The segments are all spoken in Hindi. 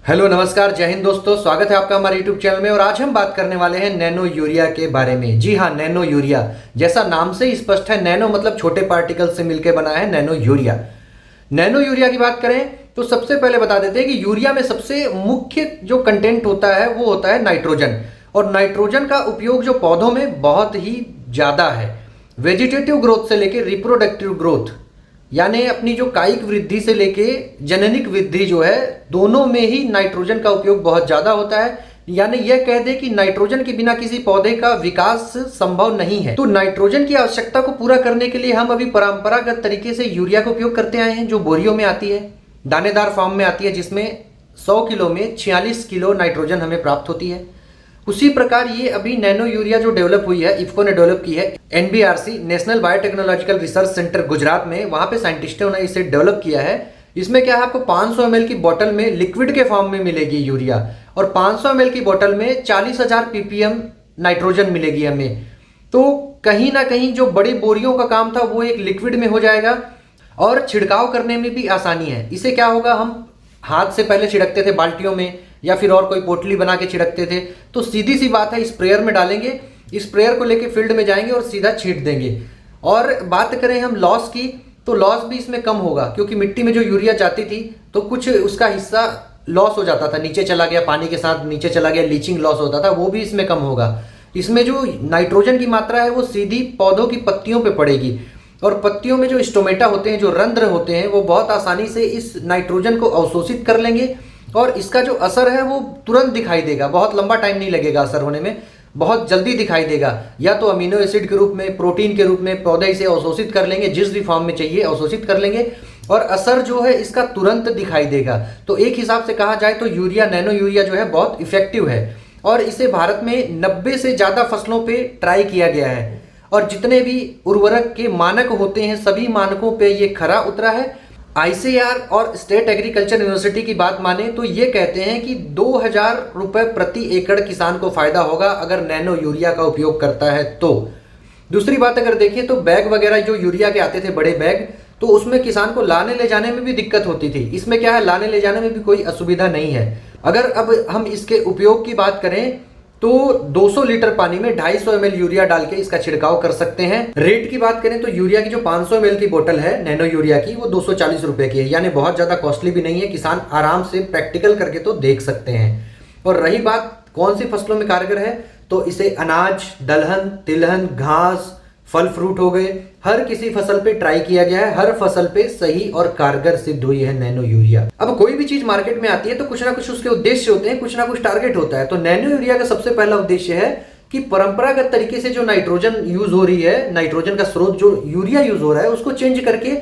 हेलो नमस्कार, जय हिंद दोस्तों। स्वागत है आपका हमारे यूट्यूब चैनल में। और आज हम बात करने वाले हैं नैनो यूरिया के बारे में। जी हाँ, नैनो यूरिया जैसा नाम से ही स्पष्ट है, नैनो मतलब छोटे पार्टिकल से मिलकर बना है नैनो यूरिया। नैनो यूरिया की बात करें तो सबसे पहले बता देते हैं कि यूरिया में सबसे मुख्य जो कंटेंट होता है वो होता है नाइट्रोजन। और नाइट्रोजन का उपयोग जो पौधों में बहुत ही ज़्यादा है। वेजिटेटिव ग्रोथ से लेकर रिप्रोडक्टिव ग्रोथ, यानी अपनी जो कायिक वृद्धि से लेके जननिक वृद्धि जो है, दोनों में ही नाइट्रोजन का उपयोग बहुत ज़्यादा होता है। यानी यह कह दे कि नाइट्रोजन के बिना किसी पौधे का विकास संभव नहीं है। तो नाइट्रोजन की आवश्यकता को पूरा करने के लिए हम अभी परंपरागत तरीके से यूरिया का उपयोग करते आए हैं, जो बोरियों में आती है, दानेदार फॉर्म में आती है, जिसमें 100 किलो में 46 किलो नाइट्रोजन हमें प्राप्त होती है। उसी प्रकार ये अभी नैनो यूरिया जो डेवलप हुई है, इफ्को ने डेवलप की है, NBRC national biotechnological research centre Gujarat में, वहां पे साइंटिस्टों ने इसे डेवलप किया है। इसमें क्या है, आपको 500 ml की बोतल में लिक्विड के फॉर्म में मिलेगी यूरिया, और 500 ml की बोतल में 40,000 ppm नाइट्रोजन मिलेगी हमें। तो कहीं ना कहीं जो बड़ी बोरियों का काम था वो एक लिक्विड में हो जाएगा, और छिड़काव करने में भी आसानी है। इसे क्या होगा, हम हाथ से पहले छिड़कते थे बाल्टियों में, या फिर और कोई पोटली बना के छिड़कते थे। तो सीधी सी बात है, स्प्रेयर में डालेंगे, स्प्रेयर को लेके फील्ड में जाएंगे और सीधा छींट देंगे। और बात करें हम लॉस की, तो लॉस भी इसमें कम होगा, क्योंकि मिट्टी में जो यूरिया जाती थी तो कुछ उसका हिस्सा लॉस हो जाता था, नीचे चला गया, पानी के साथ नीचे चला गया, लीचिंग लॉस होता था, वो भी इसमें कम होगा। इसमें जो नाइट्रोजन की मात्रा है वो सीधी पौधों की पत्तियों पे पड़ेगी, और पत्तियों में जो स्टोमेटा होते हैं, जो रंध्र होते हैं, वो बहुत आसानी से इस नाइट्रोजन को अवशोषित कर लेंगे, और इसका जो असर है वो तुरंत दिखाई देगा। बहुत लंबा टाइम नहीं लगेगा असर होने में, बहुत जल्दी दिखाई देगा। या तो अमीनो एसिड के रूप में, प्रोटीन के रूप में पौधे इसे अवशोषित कर लेंगे, जिस भी फॉर्म में चाहिए अवशोषित कर लेंगे, और असर जो है इसका तुरंत दिखाई देगा। तो एक हिसाब से कहा जाए तो यूरिया, नैनो यूरिया जो है बहुत इफेक्टिव है, और इसे भारत में 90 से ज़्यादा फसलों पर ट्राई किया गया है। और जितने भी उर्वरक के मानक होते हैं, सभी मानकों पे ये खरा उतरा है। आईसीएआर और स्टेट एग्रीकल्चर यूनिवर्सिटी की बात माने तो ये कहते हैं कि 2000 रुपये प्रति एकड़ किसान को फायदा होगा अगर नैनो यूरिया का उपयोग करता है तो। दूसरी बात अगर देखें तो बैग वगैरह जो यूरिया के आते थे, बड़े बैग, तो उसमें किसान को लाने ले जाने में भी दिक्कत होती थी। इसमें क्या है, लाने ले जाने में भी कोई असुविधा नहीं है। अगर अब हम इसके उपयोग की बात करें तो 200 लीटर पानी में 250 ml यूरिया डाल के इसका छिड़काव कर सकते हैं। रेट की बात करें तो यूरिया की जो 500 ml की बोतल है नैनो यूरिया की, वो 240 रुपए की है, यानी बहुत ज्यादा कॉस्टली भी नहीं है। किसान आराम से प्रैक्टिकल करके तो देख सकते हैं। और रही बात कौन सी फसलों में कारगर है, तो इसे अनाज, दलहन, तिलहन, घास, फल फ्रूट हो गए, हर किसी फसल पे ट्राई किया गया है। हर फसल पे सही और कारगर सिद्ध हुई है नैनो यूरिया। अब कोई भी चीज मार्केट में आती है तो कुछ ना कुछ उसके उद्देश्य होते हैं, कुछ ना कुछ टारगेट होता है। तो नैनो यूरिया का सबसे पहला उद्देश्य है कि परंपरागत तरीके से जो नाइट्रोजन यूज हो रही है, नाइट्रोजन का स्रोत जो यूरिया यूज हो रहा है, उसको चेंज करके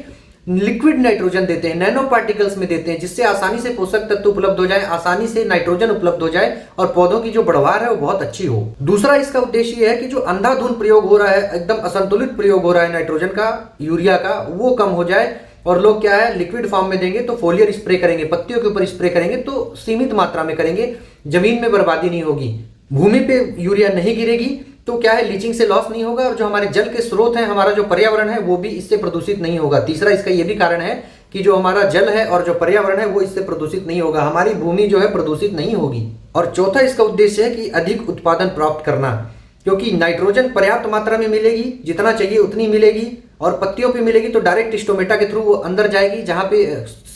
लिक्विड नाइट्रोजन देते हैं, नैनो पार्टिकल्स में देते हैं, जिससे आसानी से पोषक तत्व उपलब्ध हो जाए, आसानी से नाइट्रोजन उपलब्ध हो जाए, और पौधों की जो बढ़वार है वो बहुत अच्छी हो। दूसरा इसका उद्देश्य ये है कि जो अंधाधुंध प्रयोग हो रहा है, एकदम असंतुलित प्रयोग हो रहा है नाइट्रोजन का, यूरिया का, वो कम हो जाए। और लोग क्या है, लिक्विड फॉर्म में देंगे तो फोलियर स्प्रे करेंगे, पत्तियों के ऊपर स्प्रे करेंगे तो सीमित मात्रा में करेंगे, जमीन में बर्बादी नहीं होगी, भूमि पे यूरिया नहीं गिरेगी, तो क्या है, लीचिंग से लॉस नहीं होगा, और जो हमारे जल के स्रोत हैं, हमारा जो पर्यावरण है, वो भी इससे प्रदूषित नहीं होगा। तीसरा इसका ये भी कारण है कि जो हमारा जल है और जो पर्यावरण है वो इससे प्रदूषित नहीं होगा, हमारी भूमि जो है प्रदूषित नहीं होगी। और चौथा इसका उद्देश्य है कि अधिक उत्पादन प्राप्त करना, क्योंकि नाइट्रोजन पर्याप्त मात्रा में मिलेगी, जितना चाहिए उतनी मिलेगी, और पत्तियों पे मिलेगी तो डायरेक्ट स्टोमेटा के थ्रू वो अंदर जाएगी, जहां पे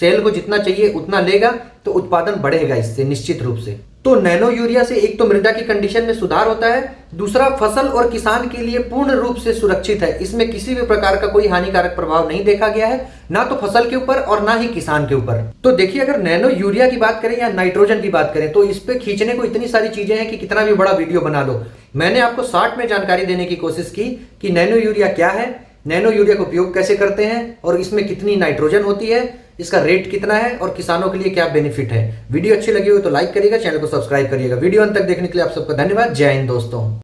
सेल को जितना चाहिए उतना लेगा, तो उत्पादन बढ़ेगा इससे निश्चित रूप से। तो नैनो यूरिया से एक तो मृदा की कंडीशन में सुधार होता है, दूसरा फसल और किसान के लिए पूर्ण रूप से सुरक्षित है। इसमें किसी भी प्रकार का कोई हानिकारक प्रभाव नहीं देखा गया है, ना तो फसल के ऊपर और ना ही किसान के ऊपर। तो देखिए, अगर नैनो यूरिया की बात करें या नाइट्रोजन की बात करें, तो इस पे खींचने को इतनी सारी चीजें हैं कि कितना भी बड़ा वीडियो बना लो। मैंने आपको शॉर्ट में जानकारी देने की कोशिश की कि नैनो यूरिया क्या है, नैनो यूरिया का उपयोग कैसे करते हैं, और इसमें कितनी नाइट्रोजन होती है, इसका रेट कितना है, और किसानों के लिए क्या बेनिफिट है। वीडियो अच्छी लगी हो तो लाइक करिएगा, चैनल को सब्सक्राइब करिएगा। वीडियो अंत तक देखने के लिए आप सबका धन्यवाद। जय हिंद दोस्तों।